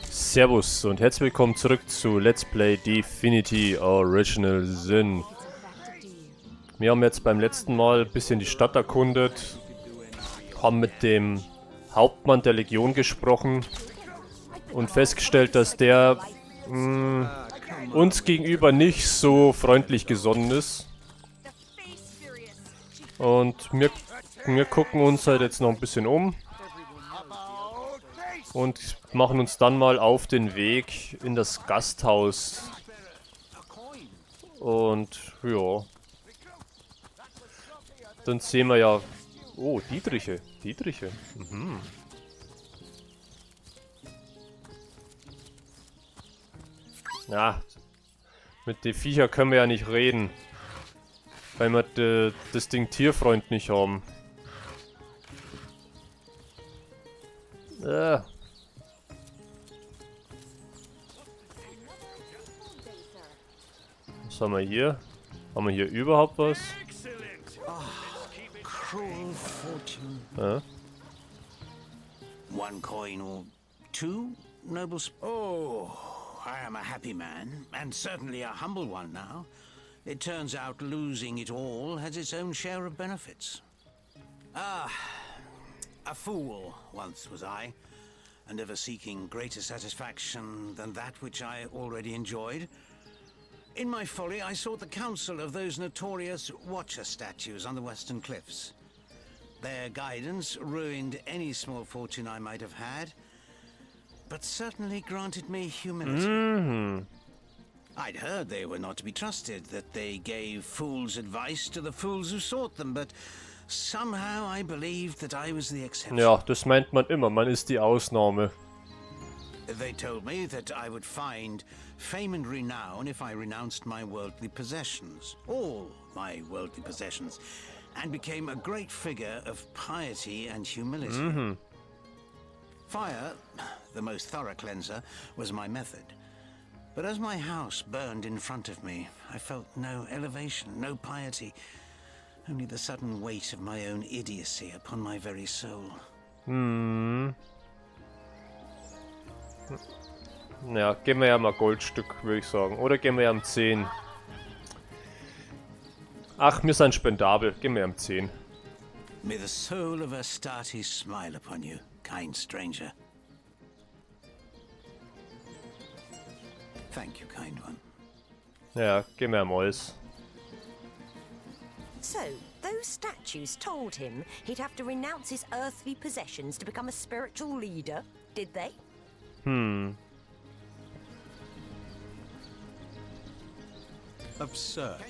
Servus und herzlich willkommen zurück zu Let's Play Divinity Original Sin. Wir haben jetzt beim letzten Mal ein bisschen die Stadt erkundet, haben mit dem Hauptmann der Legion gesprochen und festgestellt, dass der uns gegenüber nicht so freundlich gesonnen ist. Und wir gucken uns halt jetzt noch ein bisschen um und machen uns dann mal auf den Weg in das Gasthaus. Und ja, dann sehen wir ja... Oh, Dietriche. Mhm. Ja, mit den Viecher können wir ja nicht reden, weil wir das Ding Tierfreund nicht haben. Was haben wir hier? Haben wir hier überhaupt was? One coin or two, noble I am a happy man, and certainly a humble one now. It turns out losing it all has its own share of benefits. A fool once was I, and ever seeking greater satisfaction than that which I already enjoyed. In my folly, I sought the counsel of those notorious Watcher statues on the western cliffs. Their guidance ruined any small fortune I might have had, but certainly granted me humility. I'd heard they were not to be trusted, that they gave fools advice to the fools who sought them, but somehow I believed that I was the exception. Ja, das meint man immer, man ist die Ausnahme. They told me that I would find fame and renown if I renounced my worldly possessions, all my worldly possessions, and became a great figure of piety and humility. Fire, the most thorough cleanser, was my method. But as my house burned in front of me, I felt no elevation, no piety, only the sudden weight of my own idiocy upon my very soul. Ja, gehen wir ja mal Goldstück, würde ich sagen. Oder gehen wir ja um 10. Ach, wir sind spendabel. Gehen wir um 10. May the soul of Astarte smile upon you, kind stranger. Thank you, kind one. Ja, gehen wir am Eis. So, those statues told him he'd have to renounce his earthly possessions to become a spiritual leader, did they? Absurd.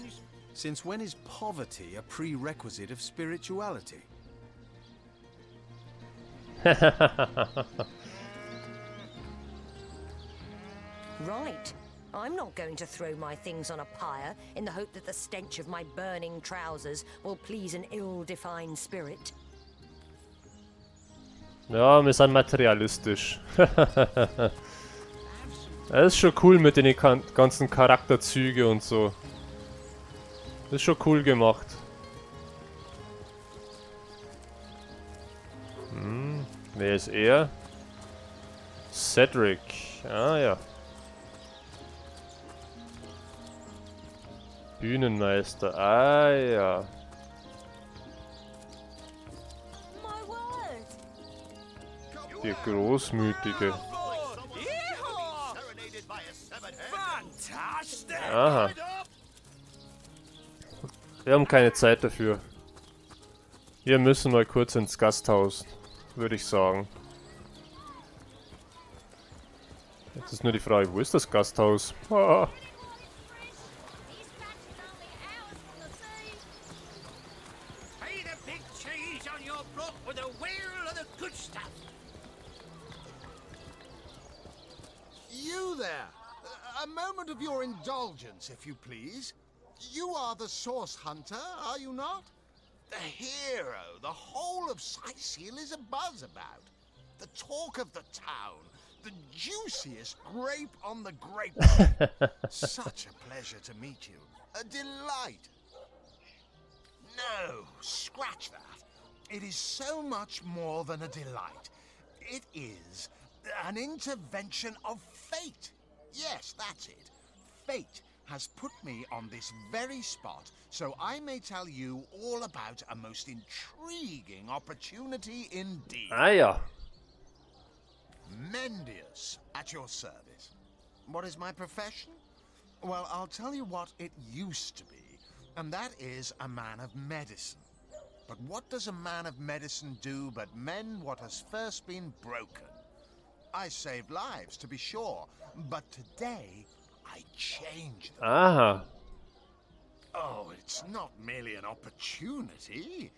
Since when is poverty a prerequisite of spirituality? Right. I'm not going to throw my things on a pyre in the hope that the stench of my burning trousers will please an ill-defined spirit. Ja, wir sind materialistisch. Das ist schon cool mit den ganzen Charakterzüge und so. Das ist schon cool gemacht. Wer ist er? Cedric. Ah ja. Bühnenmeister. Ah ja. Der Großmütige. Aha. Wir haben keine Zeit dafür. Wir müssen mal kurz ins Gasthaus, würde ich sagen. Jetzt ist nur die Frage, wo ist das Gasthaus? Ah. You there! A moment of your indulgence, if you please. You are the source hunter, are you not? The hero the whole of Sightseal is abuzz about. The talk of the town. The juiciest grape on the grapevine. Such a pleasure to meet you. A delight. No, scratch that. It is so much more than a delight. It is an intervention of fate. Yes, that's it. Fate has put me on this very spot so I may tell you all about a most intriguing opportunity indeed. Ah ja. Mendius, at your service. What is my profession? Well, I'll tell you what it used to be, and that is a man of medicine. But what does a man of medicine do but mend what has first been broken? I saved lives, to be sure, but today I change them. Aha. Oh, it's not merely an opportunity.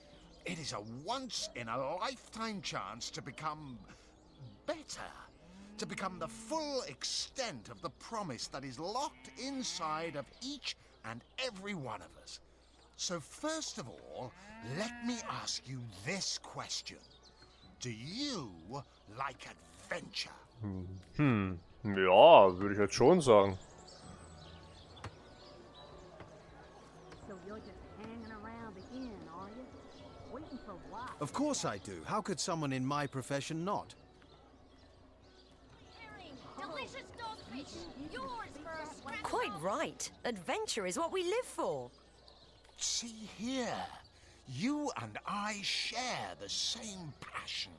It is a once-in-a-lifetime chance to become better. To become the full extent of the promise that is locked inside of each and every one of us. So first of all, let me ask you this question. Do you like adventure? Ja, würde ich jetzt schon sagen. So you're just hanging around again, are you? Waiting for what? Of course I do. How could someone in my profession not? Delicious dogfish. Yours for a scrap. Quite right. Adventure is what we live for. See here, you and I share the same passion.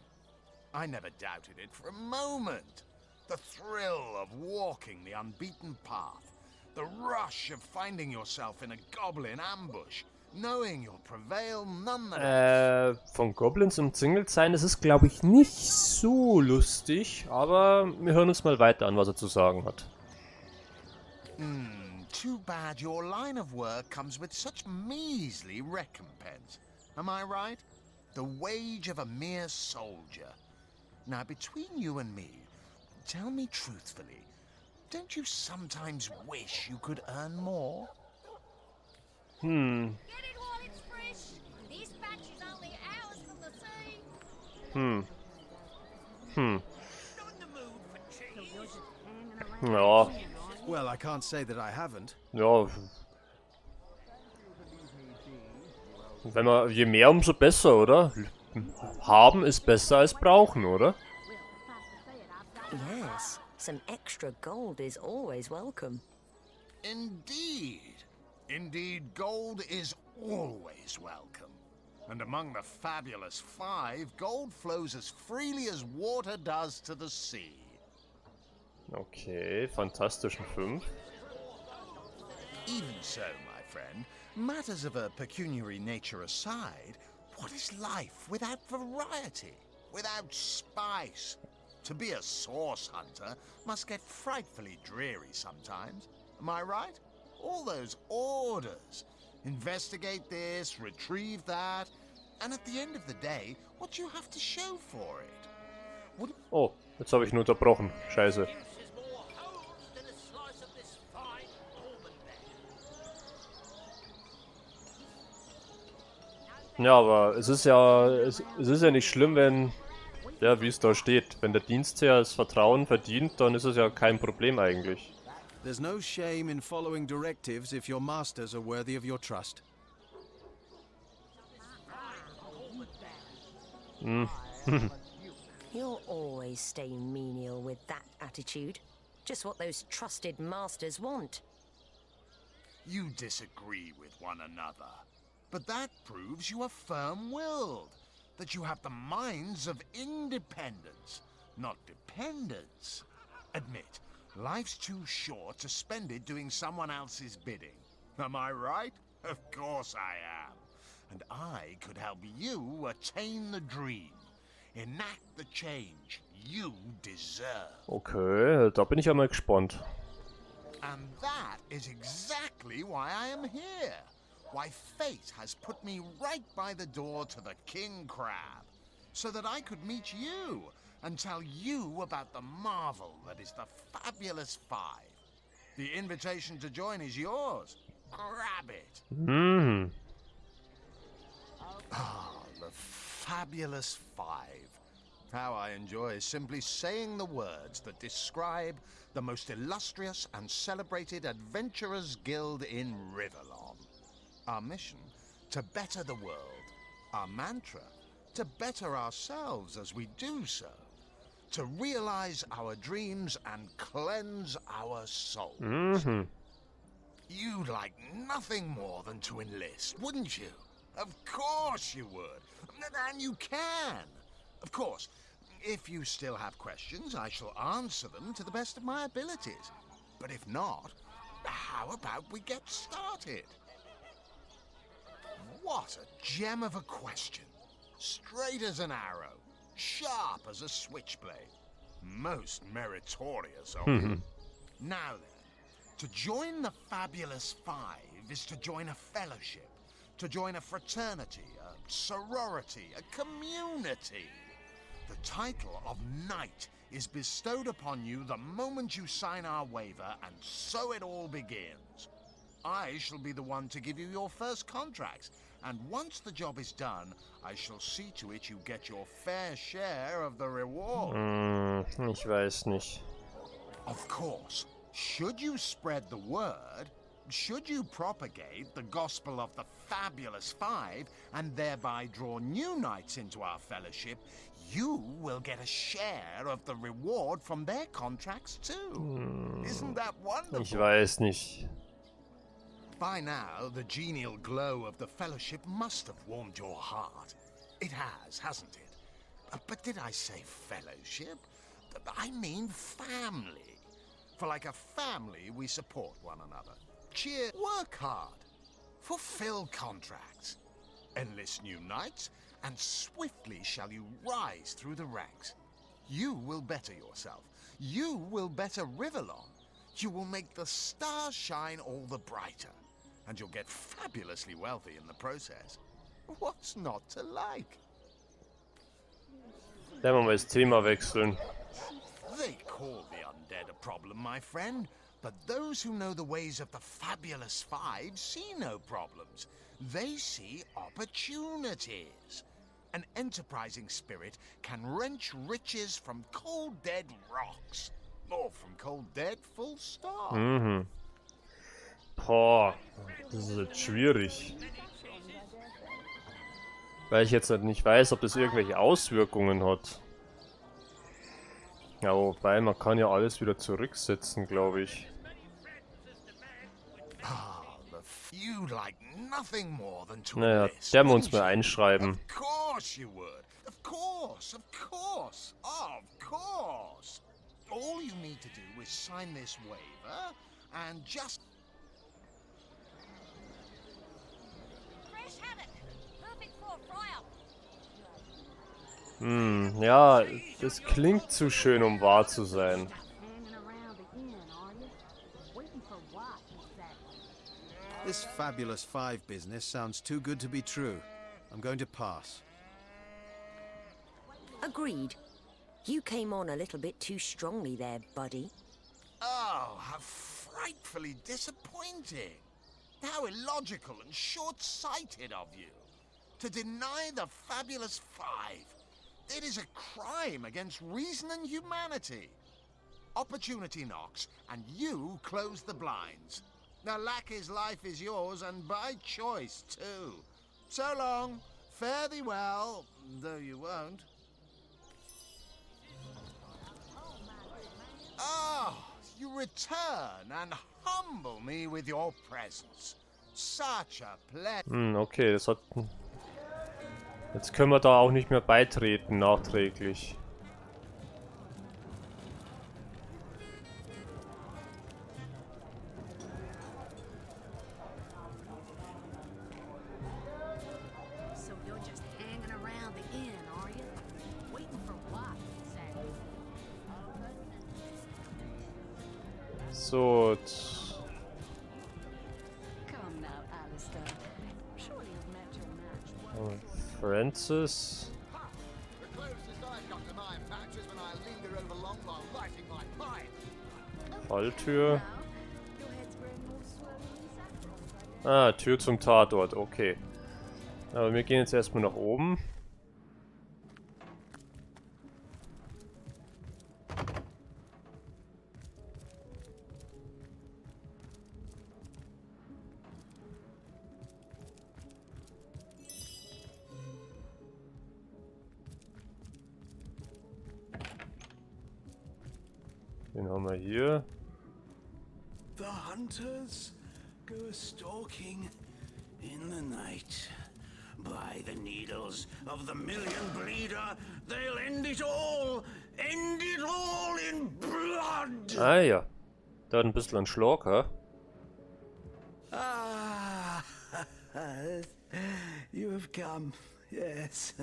I never doubted it for a moment. The thrill of walking the unbeaten path, the rush of finding yourself in a goblin ambush, knowing you'll prevail nonetheless. Von Goblins umzingelt sein, das ist, glaube ich, nicht so lustig, aber wir hören uns mal weiter an, was er zu sagen hat. Too bad your line of work comes with such measly recompense. Am I right? The wage of a mere soldier. Now, between you and me, tell me truthfully, don't you sometimes wish you could earn more? Get it while it's fresh. This batch is only hours from the sea. Not in the mood for cheese. Ja, Well, I can't say that I haven't. ja. Wenn man, je mehr, umso besser, oder? Haben ist besser als brauchen, oder? Yes, some extra gold is always welcome. Indeed. Indeed, gold is always welcome. And among the fabulous five, gold flows as freely as water does to the sea. Okay, fantastischen 5. Even so, my friend, matters of a pecuniary nature aside, what is life without variety, without spice? To be a source hunter must get frightfully dreary sometimes. Am I right? All those orders. Investigate this, retrieve that, and at the end of the day, what do you have to show for it? Oh, jetzt habe ich ihn unterbrochen. Scheiße. There's more holes than a slice of this fine almond. Ja, aber es ist ja nicht schlimm, wenn, ja, wie es da steht, wenn der Dienstherr das Vertrauen verdient, dann ist es ja kein Problem eigentlich. There's no shame in following directives if your masters are worthy of your trust. You'll always stay menial with that attitude. Just what those trusted masters want. You disagree with one another. But that proves you are firm-willed, that you have the minds of independence, not dependence. Admit, life's too short to spend it doing someone else's bidding. Am I right? Of course I am. And I could help you attain the dream, enact the change you deserve. Okay, da bin ich ja mal gespannt. And that is exactly why I am here. Why fate has put me right by the door to the King Crab, so that I could meet you and tell you about the marvel that is the Fabulous Five. The invitation to join is yours. Grab it. Ah, the Fabulous Five. How I enjoy simply saying the words that describe the most illustrious and celebrated adventurers' guild in Rivellon. Our mission, to better the world. Our mantra, to better ourselves as we do so, to realize our dreams and cleanse our souls. You'd like nothing more than to enlist, wouldn't you? Of course you would. And you can. Of course, if you still have questions, I shall answer them to the best of my abilities. But if not, how about we get started? What a gem of a question. Straight as an arrow, sharp as a switchblade. Most meritorious of you. Now then, to join the Fabulous Five is to join a fellowship, to join a fraternity, a sorority, a community. The title of Knight is bestowed upon you the moment you sign our waiver, and so it all begins. I shall be the one to give you your first contracts, and once the job is done, I shall see to it you get your fair share of the reward. Ich weiß nicht. Of course, should you spread the word, should you propagate the gospel of the Fabulous Five, and thereby draw new knights into our fellowship, you will get a share of the reward from their contracts too. Isn't that wonderful? Ich weiß nicht. By now, the genial glow of the fellowship must have warmed your heart. It has, hasn't it? But did I say fellowship? I mean family. For like a family, we support one another. Cheer, work hard. Fulfill contracts. Enlist new knights, and swiftly shall you rise through the ranks. You will better yourself. You will better Rivellon. You will make the stars shine all the brighter. And you'll get fabulously wealthy in the process. What's not to like? Dann wollen wir das Thema wechseln. They call the undead a problem, my friend. But those who know the ways of the Fabulous Five see no problems. They see opportunities. An enterprising spirit can wrench riches from cold dead rocks. Or from cold dead, full stop. Boah, das ist jetzt schwierig. Weil ich jetzt halt nicht weiß, ob das irgendwelche Auswirkungen hat. Ja, wobei, man kann ja alles wieder zurücksetzen, glaube ich. You'd like nothing more than to Naja, enlist, der wir uns wouldn't mal you? einschreiben. Of course you would. Of course, of course, of course. All you need to do is sign this waiver and just... Fresh haddock. Perfect for a fry-up. Ja, das klingt zu schön, um wahr zu sein. Hanging around the inn, are you? Waiting for what, exactly? This Fabulous Five business sounds too good to be true. I'm going to pass. Agreed. You came on a little bit too strongly there, buddy. Oh, how frightfully disappointing. How illogical and short-sighted of you. To deny the Fabulous Five. It is a crime against reason and humanity. Opportunity knocks, and you close the blinds. Now, Lackey's life is yours, and by choice, too. So long. Fare thee well, though you won't. Oh, you return and humble me with your presence. Such a pleasure. Okay, das hat... Jetzt können wir da auch nicht mehr beitreten, nachträglich. So you're just hanging around the inn, are you? Waiting for what, exactly? So, Come now, Alistair. Surely you've met your match. Francis. The closest I've got to my patch is when I linger over long while lighting my pipe. Falltür. Your head's growing more swollen and saffron. Ah, Tür zum Tatort, okay. Aber wir gehen jetzt erstmal nach oben. Den haben wir hier. The hunters go stalking in the night. By the needles of the million bleeder, they'll end it all in blood. Ah ja, da hat ein bisschen ein Schlag, ha? Ah, you have come. Yes,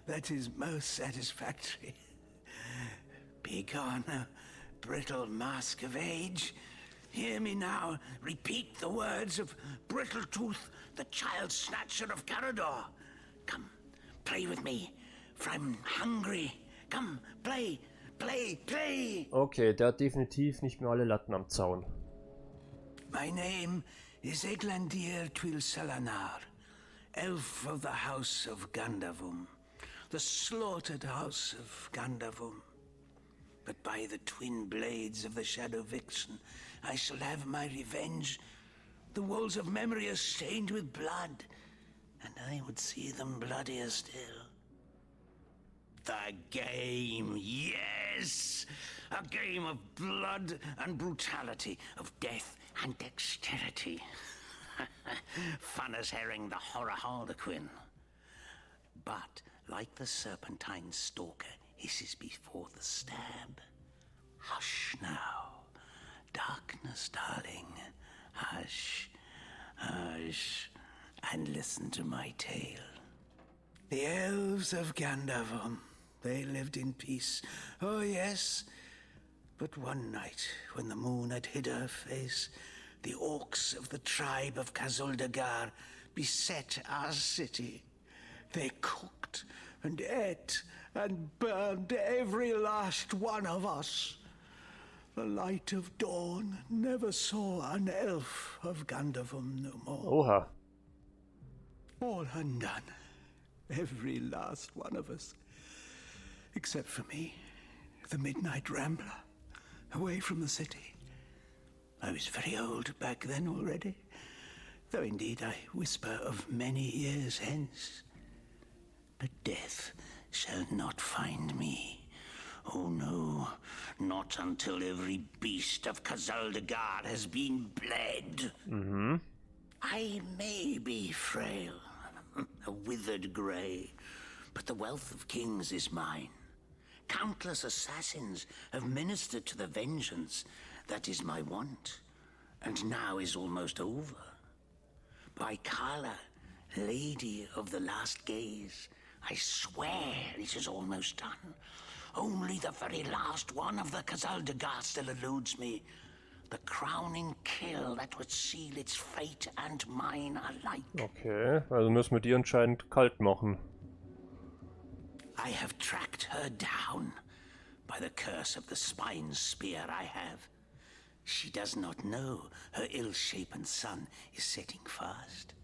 that is most satisfactory. Begone, brittle mask of age. Hear me now repeat the words of Brittletooth, the child snatcher of Carador. Come, play with me, for I'm hungry. Come, play, play, play. Okay, der hat definitiv nicht mehr alle Latten am Zaun. My name is Eglandir Twil Selanar, elf of the house of Gandavum, the slaughtered house of Gandavum. But by the twin blades of the Shadow Vixen, I shall have my revenge. The walls of memory are stained with blood, and I would see them bloodier still. The game, yes! A game of blood and brutality, of death and dexterity. Fun as herring the horror harlequin. But, like the serpentine stalker hisses before the stab, hush now. Darkness, darling, hush, hush, and listen to my tale. The elves of Gandavum, they lived in peace, oh yes. But one night, when the moon had hid her face, the orcs of the tribe of Kazuldagar beset our city. They cooked and ate and burned every last one of us. The light of dawn never saw an elf of Gandavum no more. Oha. All undone. Every last one of us. Except for me, the midnight rambler, away from the city. I was very old back then already, though indeed I whisper of many years hence. But death shall not find me. Oh no, not until every beast of Kazuldagar has been bled. Mhm. I may be frail, a withered grey, but the wealth of kings is mine. Countless assassins have ministered to the vengeance that is my want, and now is almost over. By Kala, lady of the last gaze, I swear it is almost done. Only the very last one of the Kazuldagar still eludes me. The crowning kill that would seal its fate and mine alike. Okay, also müssen wir die anscheinend kalt machen. I have tracked her down by the curse of the spine spear I have. She does not know her ill-shapen sun is setting fast.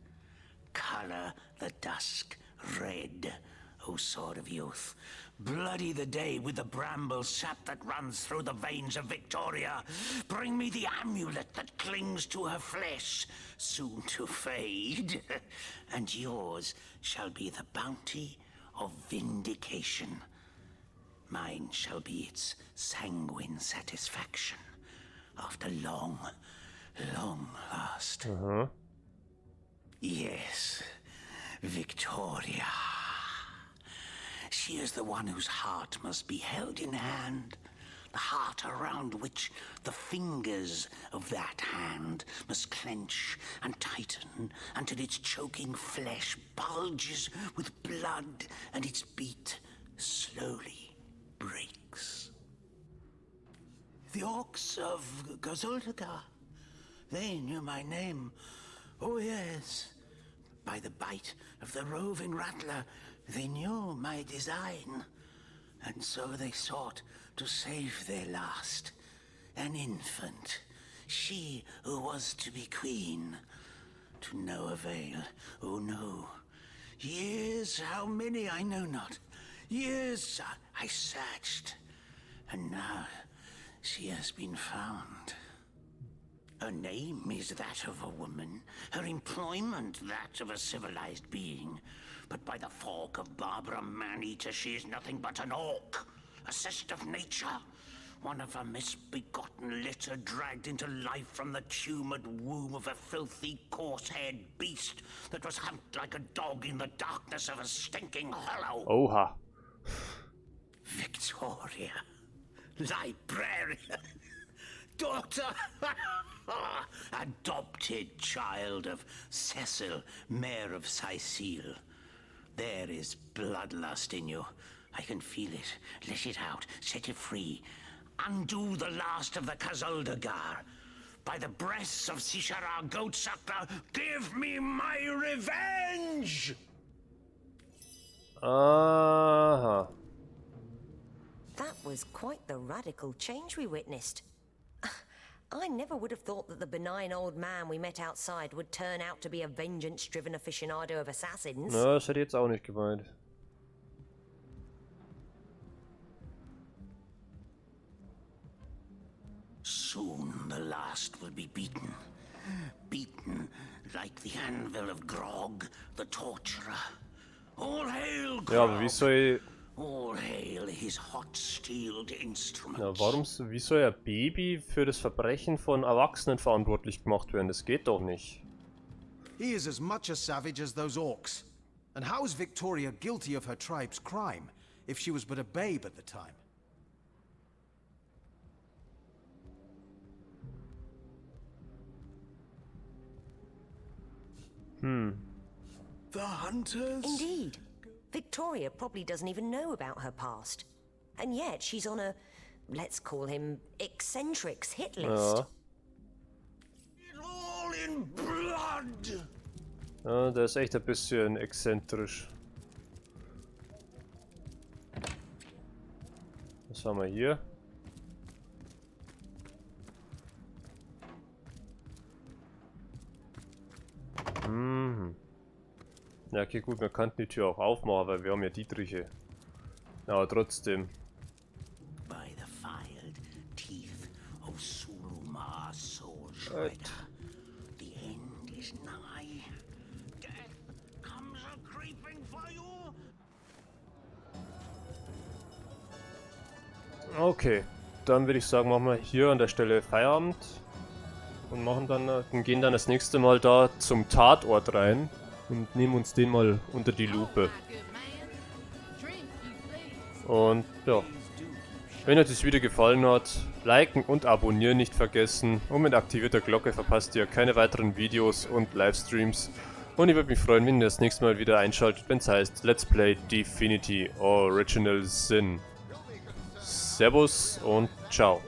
Color the dusk red, O sword of youth. Bloody the day with the bramble sap that runs through the veins of Victoria. Bring me the amulet that clings to her flesh, soon to fade. And yours shall be the bounty of vindication. Mine shall be its sanguine satisfaction after long, long last. Yes, Victoria. She is the one whose heart must be held in hand, the heart around which the fingers of that hand must clench and tighten until its choking flesh bulges with blood and its beat slowly breaks. The orcs of Kazuldagar, they knew my name. Oh yes, by the bite of the roving rattler, they knew my design, and so they sought to save their last, an infant, she who was to be queen. To no avail, oh no. Years, how many I know not. Years I searched, and now she has been found. Her name is that of a woman, her employment that of a civilized being. But by the fork of Barbara Man-Eater, she is nothing but an orc, a cyst of nature, One of a misbegotten litter dragged into life from the tumid womb of a filthy, coarse-haired beast that was humped like a dog in the darkness of a stinking hollow. Oha. Victoria, librarian, daughter, adopted child of Cecil, Mayor of Sicile. There is bloodlust in you. I can feel it. Let it out. Set it free. Undo the last of the Kazuldagar. By the breasts of Sishara Goatsucker, give me my revenge! Aha. That was quite the radical change we witnessed. I never would have thought that the benign old man we met outside would turn out to be a vengeance-driven aficionado of assassins. Na, das hätte ich jetzt auch nicht gemeint. Soon the last will be beaten. Beaten like the anvil of Grog, the torturer. All hail Grog! Ja, aber wie soll... All hail his hot-steeled instrument. Na, wie soll ein Baby für das Verbrechen von Erwachsenen verantwortlich gemacht werden? Das geht doch nicht. He is as much a savage as those orcs. And how is Victoria guilty of her tribe's crime, if she was but a babe at the time? The hunters? Indeed. Victoria probably doesn't even know about her past. And yet she's on a, let's call him, eccentrics hit list. Ja. All in blood! Ja, der ist echt ein bisschen exzentrisch. Was haben wir hier? Mhm. Ja, okay, gut, wir könnten die Tür auch aufmachen, weil wir haben ja Dietriche. Aber trotzdem. By the filed teeth of Sulumar Soul Shredder, the end is nigh. Death comes a creeping for you. Okay, dann würde ich sagen, machen wir hier an der Stelle Feierabend. Und gehen dann das nächste Mal da zum Tatort rein. Und nehmen uns den mal unter die Lupe. Und ja, wenn euch das Video gefallen hat, liken und abonnieren nicht vergessen. Und mit aktivierter Glocke verpasst ihr keine weiteren Videos und Livestreams. Und ich würde mich freuen, wenn ihr das nächste Mal wieder einschaltet, wenn es heißt Let's Play Divinity Original Sin. Servus und ciao.